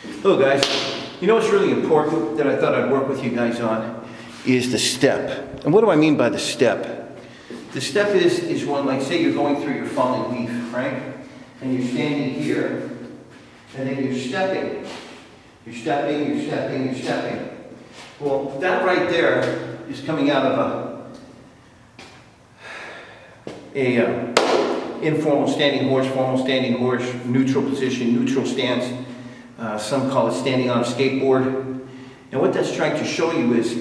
Hello guys, you know what's really important that I thought I'd work with you guys on is the step. And what do I mean by the step? The step is one, like say you're going through your falling leaf, right? And you're standing here, and then you're stepping. You're stepping, you're stepping, you're stepping. Well, that right there is coming out of a informal standing horse, formal standing horse, neutral position, neutral stance. Some call it standing on a skateboard. And what that's trying to show you is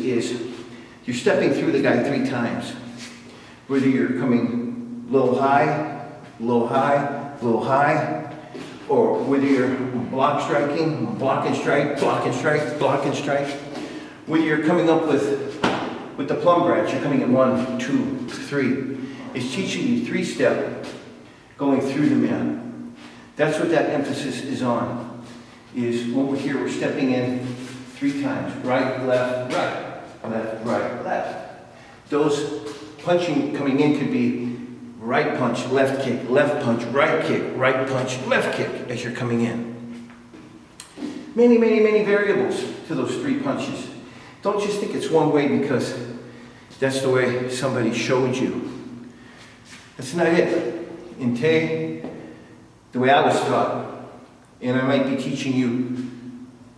you're stepping through the guy 3 times. Whether you're coming low, high, low, high, low, high, or whether you're block striking, block and strike, block and strike, block and strike. Whether you're coming up with the plum branch, you're coming in 1, 2, 3. It's teaching you 3-step going through the man. That's what that emphasis is on. Is when we're here, we're stepping in 3 times. Right, left, right, left. Those punching coming in could be right punch, left kick, left punch, right kick, right punch, left kick as you're coming in. Many, many, many variables to those 3 punches. Don't just think it's one way because that's the way somebody showed you. That's not it. In Te, the way I was taught, and I might be teaching you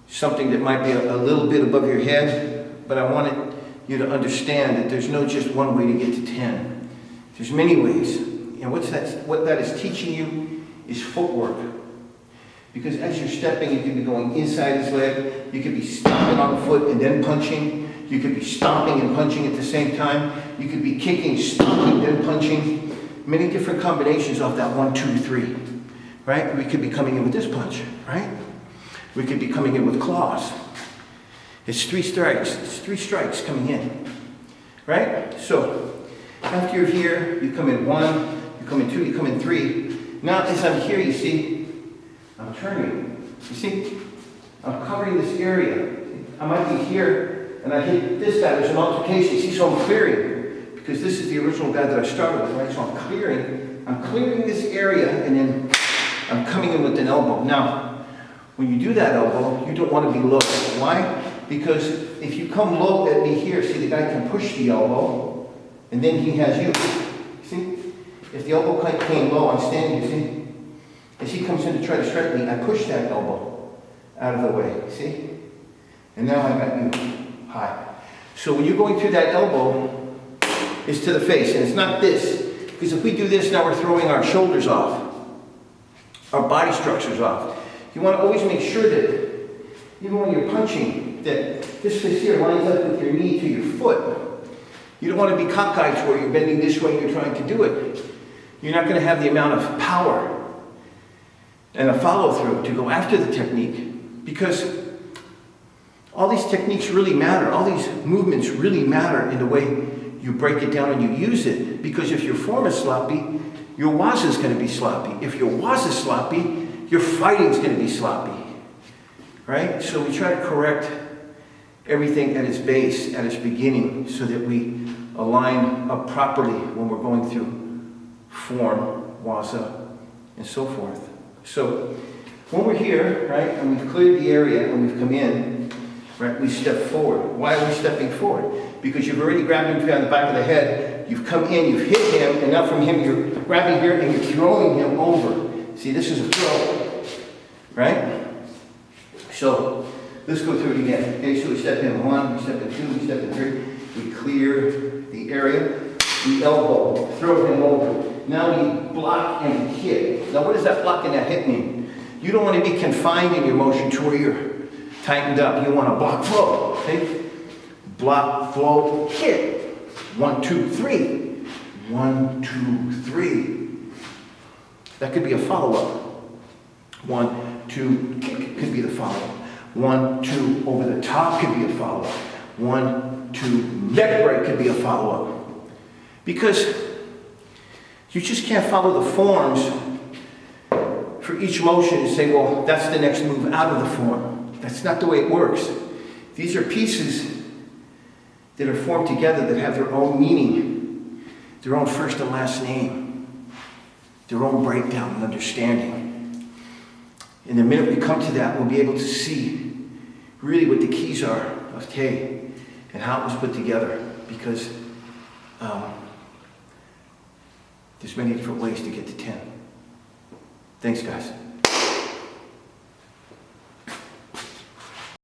something that might be a little bit above your head, but I wanted you to understand that there's no just one way to get to 10. There's many ways. And what that is teaching you is footwork. Because as you're stepping, you could be going inside his leg, you could be stomping on the foot and then punching, you could be stomping and punching at the same time, you could be kicking, stomping, then punching. Many different combinations of that 1, 2, 3. Right? We could be coming in with this punch, right? We could be coming in with claws. It's 3 strikes. It's 3 strikes coming in, right? So after you're here, you come in 1, you come in 2, you come in 3. Now as I'm here, you see, I'm turning. You see, I'm covering this area. I might be here, and I hit this guy. There's an altercation. See, so I'm clearing because this is the original guy that I started with, right? So I'm clearing this area, and then I'm coming in with an elbow. Now, when you do that elbow, you don't want to be low. Why? Because if you come low at me here, see, the guy can push the elbow, and then he has you. See? If the elbow came low, I'm standing, you see? As he comes in to try to strike me, I push that elbow out of the way, see? And now I got you high. So when you're going through that elbow, it's to the face, and it's not this. Because if we do this, now we're throwing our shoulders off. Our body structure's off. You want to always make sure that, even when you're punching, that this fist here lines up with your knee to your foot. You don't want to be cockeyed to where you're bending this way and you're trying to do it. You're not going to have the amount of power and a follow-through to go after the technique, because all these techniques really matter. All these movements really matter in the way you break it down and you use it. Because if your form is sloppy, your waza is going to be sloppy. If your waza is sloppy, your fighting is going to be sloppy. Right? So we try to correct everything at its base, at its beginning, so that we align up properly when we're going through form, waza, and so forth. So when we're here, right, and we've cleared the area and we've come in, right, we step forward. Why are we stepping forward? Because you've already grabbed him on the back of the head, you've come in, you've hit him, and now from him you're grabbing here and you're throwing him over. See, this is a throw, right? So let's go through it again. Okay, so we step in 1, we step in 2, we step in 3, we clear the area, we elbow, throw him over. Now we block and hit. Now what does that block and that hit mean? You don't want to be confined in your motion to where you're tightened up. You want to block, flow, okay? Block, flow, hit. 1, 2, 3. 1, 2, 3. That could be a follow-up. 1, 2, kick could be the follow-up. 1, 2, over the top could be a follow-up. 1, 2, neck break could be a follow-up. Because you just can't follow the forms for each motion and say, well, that's the next move out of the form. That's not the way it works. These are pieces that are formed together that have their own meaning, their own first and last name, their own breakdown and understanding. And the minute we come to that, we'll be able to see really what the keys are of Te and how it was put together, because there's many different ways to get to 10. Thanks, guys.